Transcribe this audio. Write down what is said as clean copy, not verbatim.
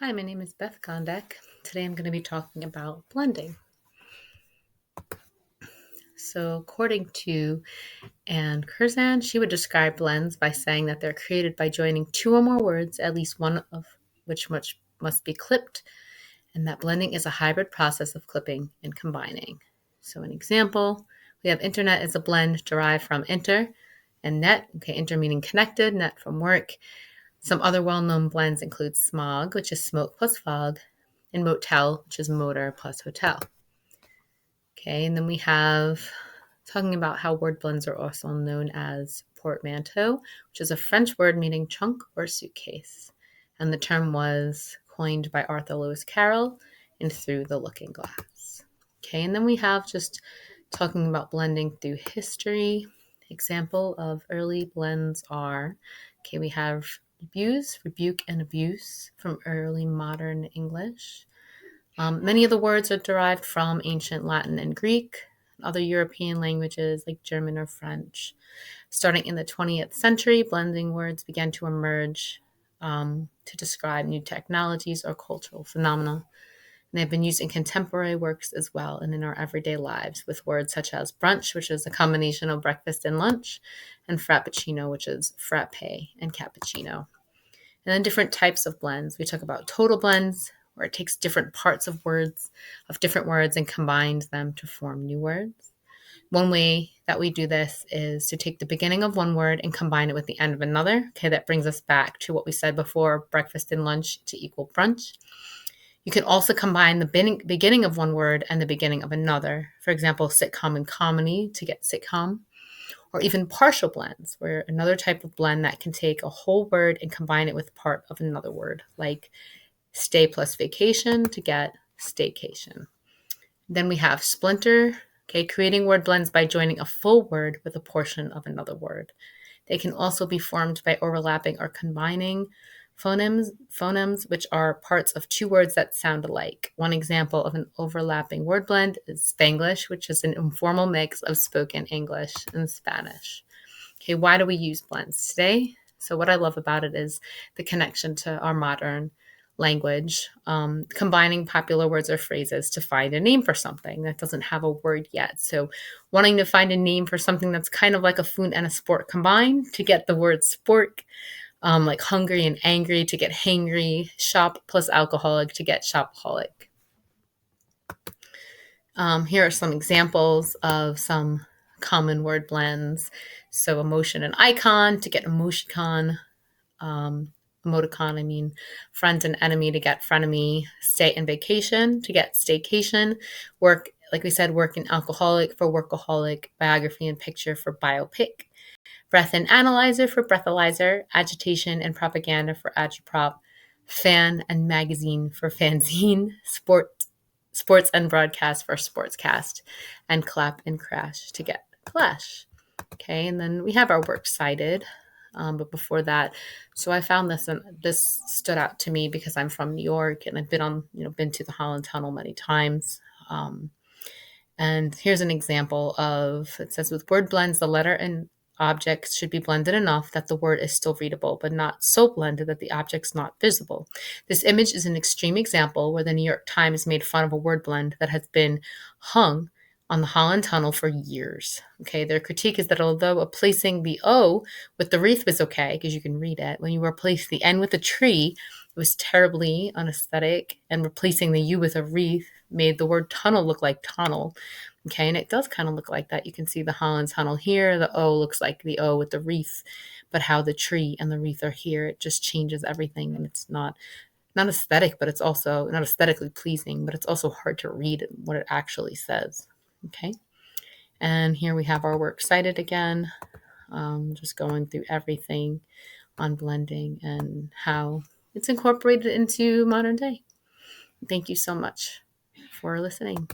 Hi, my name is Beth Gondek. Today I'm going to be talking about blending. So, according to Anne Curzan, she would describe blends by saying that they're created by joining two or more words, at least one of which must be clipped, and that blending is a hybrid process of clipping and combining. So, an example, we have internet is a blend derived from inter and net. Okay, inter meaning connected, net from work. Some other well-known blends include smog, which is smoke plus fog, and motel, which is motor plus hotel. Okay, and then we have talking about how word blends are also known as portmanteau, which is a French word meaning trunk or suitcase. And the term was coined by Arthur Lewis Carroll in Through the Looking Glass. Okay, and then we have just talking about blending through history. Example of early blends are, okay, we have abuse, rebuke, and abuse from early modern English. Many of the words are derived from ancient Latin and Greek, and other European languages like German or French. Starting in the 20th century, blending words began to emerge to describe new technologies or cultural phenomena. And they've been used in contemporary works as well and in our everyday lives with words such as brunch, which is a combination of breakfast and lunch, and frappuccino, which is frappe and cappuccino. And then different types of blends. We talk about total blends, where it takes different parts of different words and combines them to form new words. One way that we do this is to take the beginning of one word and combine it with the end of another. Okay, that brings us back to what we said before, breakfast and lunch to equal brunch. You can also combine the beginning of one word and the beginning of another. For example, sitcom and comedy to get sitcom. Or even partial blends, where another type of blend that can take a whole word and combine it with part of another word, like stay plus vacation to get staycation. Then we have splinter, okay, creating word blends by joining a full word with a portion of another word. They can also be formed by overlapping or combining phonemes, which are parts of two words that sound alike. One example of an overlapping word blend is Spanglish, which is an informal mix of spoken English and Spanish. Okay, why do we use blends today? So what I love about it is the connection to our modern language, combining popular words or phrases to find a name for something that doesn't have a word yet. So wanting to find a name for something that's kind of like a food and a sport combined to get the word sport, like hungry and angry to get hangry, shop plus alcoholic to get shopaholic. Here are some examples of some common word blends. So emotion and icon to get emoticon, friends and enemy to get frenemy, stay and vacation to get staycation, work, like we said, work and alcoholic for workaholic, biography and picture for biopic, breath and analyzer for breathalyzer, agitation and propaganda for agitprop, fan and magazine for fanzine, sports and broadcast for sportscast, and clap and crash to get clash. Okay, and then we have our works cited. But before that, so I found this, and this stood out to me because I'm from New York and I've been to the Holland Tunnel many times. And here's an example of, it says, with word blends, the letter and objects should be blended enough that the word is still readable, but not so blended that the object's not visible. This image is an extreme example where the New York Times made fun of a word blend that has been hung on the Holland Tunnel for years. Okay, their critique is that although replacing the O with the wreath was okay, because you can read it, when you replace the N with a tree, it was terribly unaesthetic, and replacing the U with a wreath made the word tunnel look like tunnel. Okay, and it does kind of look like that. You can see the Holland Tunnel here. The O looks like the O with the wreath, but how the tree and the wreath are here, it just changes everything, and it's not aesthetic, but it's also not aesthetically pleasing, but it's also hard to read what it actually says. Okay, and here we have our work cited again, just going through everything on blending and how it's incorporated into modern day. Thank you so much for listening.